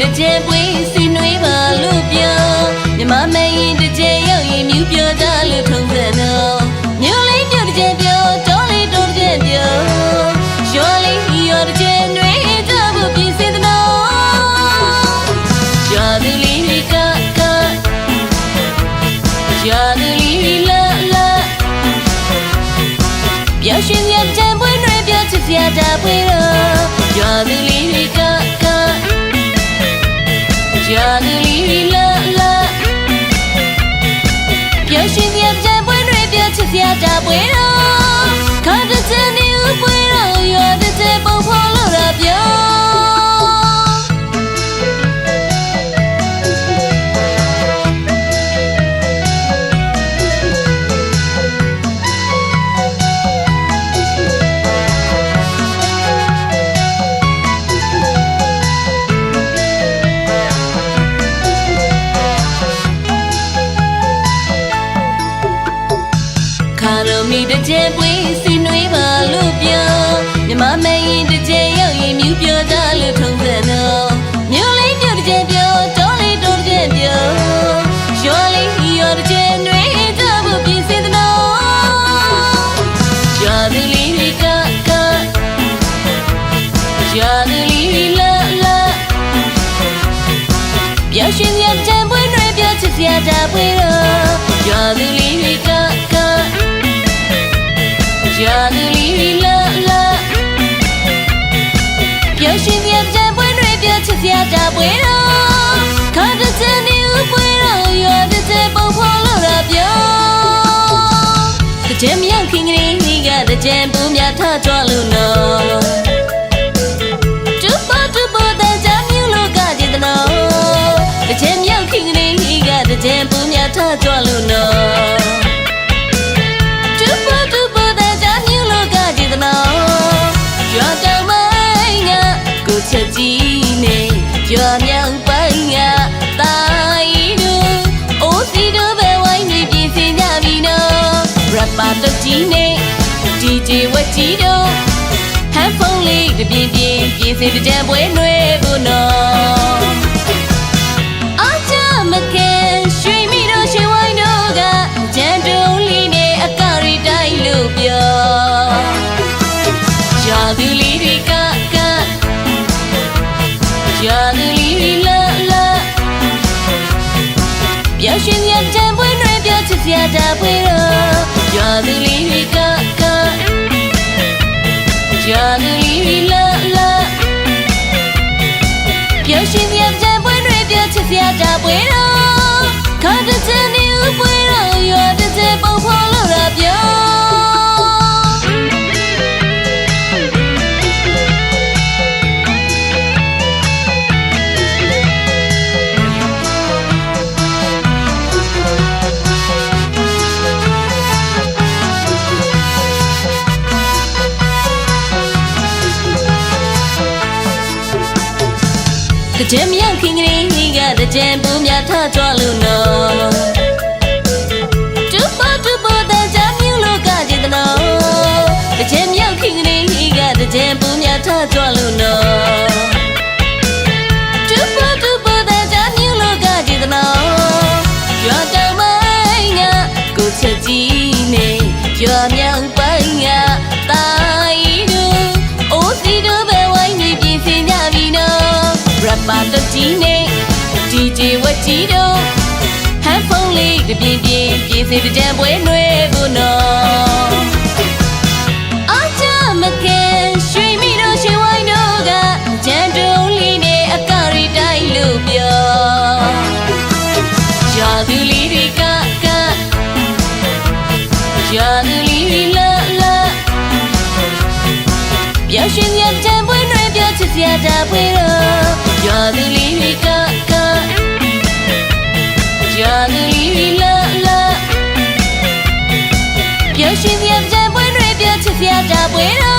တကြဲပွေးစီနွေးပါလို့ပြောမြမမရင်တကြဲရောက်ရင်မြူပြောကြလို့ထုံးစံတော့မြို့လေးမြို့တကြဲပြောတောလေးတောတကြဲပြောရောလေးရောတကြဲနွေးကြဖို့ပြင်စင်တော့ရာသူလေးတွေကရာသူလေးလာလာပြောရှင်ရကြံပွေးနွေးပြောချစ်စရာတာပွေးတော့ရာသူလေးတွေကရာသူလေးလာလာပြောရှင်ရကြံပွေးနွေးပြောချစ်စရာတာပွေးတော့ခါတချင်နေဦးပွေးတော့ရောတချင်ပုံဖော်လို့ရပြောမိတကြဲပွေးစီနွေးပါလို့ပြောမြမမရင်တကြဲရောက်ရင်မြူပြောကြလို့ထုံးစံတော့မြို့လေးမြို့တကြဲပြောတောလေးတောတကြဲပြောရောလေးရောတကြဲနွေးကြဖို့ပြင်စင်တော့ရာသူလေးတွေကရာသူလေးလာလာပြောရှင်ရကြံပွေးနွေးပြောချစ်စရာတာပွေးတော့ရာသူလေးတွေကရာသူလေးလာလာပြောရှင်ရကြံပွေးနွေးပြောချစ်စရာတာပွေးတော့ခါတချင်နေဦးပွေးတော့ရောတချင်ပုံဖော်လို့ရပြောတချင်မရောက်ခင်ကလေးကတချင်ပူမြထကြွလို့နော်တူပေါ်တဲ့ကြမ်းမျိုးလို့ကကြည်တော့တချင်မရောက်ခင်ကလေးကတချင်ပူမြထကြွလို့နော်ချက်ကြီးနဲ့ကြွားမြောက်ပိုင်းကတာရီတို့အိုးစီတို့ပဲဝိုင်းနေပြင်ဆင်ကြပြီနော်ရပ်ပါတော့ကြီးနဲ့ဒီဂျေဝက်ကြီးတို့ဟန်ဖုန်းလေးတပြင်းပြင်းပြင်ဆင်ကြံပွဲနှွေးဖို့နော်အားချမခဲရွှေမိတို့ရွှေဝိုင်းတို့ကကြံတုံးလေးနဲ့အကရီတိုင်းလို့ပြောရာသူလေးတွေကရာသူလေးလာလာပြောရှင်ရကြံပွေးနွေးပြောချစ်စရာတာပွေးတော့ရာသူလေးတွေကရာသူလေးလာလာပြောရှင်ရကြံပွေးနွေးပြောချစ်စရာတာပွေးတော့ခါတချင်နေဦးပွေးတော့ရောတချင်ပုံဖော်လို့ရပြောတကြဲမရောက်ခင်ကလေးကတကြဲပူမြထကြွလို့နော်တူပေါ်တဲ့ကြမ်းမျိုးလို့ကကြည်တော့တကြဲမရောက်ခင်ကလေးကတကြဲပူမြထကြွလို့နော်တူပေါ်တဲ့ကြမ်းမျိုးလို့ကကြည်တော့ရွာတောင်ပိုင်းကကိုချက်ကြီးနဲ့ရွာမြောက်ပိုင်းကတာရီတို့အိုးစီတို့ပဲဝိုင်းနေပြင်ဆင်ကြပြီနော်ရပ်ပါတော့ကြီးနဲ့ဒီဂျေဝက်ကြီးတို့ဟန်ဖုန်းလေးတပြင်းပြင်းပြင်ဆင်ကြံပွဲနှွေးဖို့နော်အားချမခဲရွှေမိတို့ရွှေဝိုင်းတို့ကကြံတုံးလေးနဲ့အကရီတိုင်းလို့ပြောရာသူလေးတွေကရာသူလေးလာလာပြောရှင်ရကြံပွေးနွေးပြောချစ်စရာတာပွေးတော့ရာသူလေးတွေကရာသူလေးလာလာပြောရှင်ရကြံပွေးနွေးပြောချစ်စရာတာပွေးတော့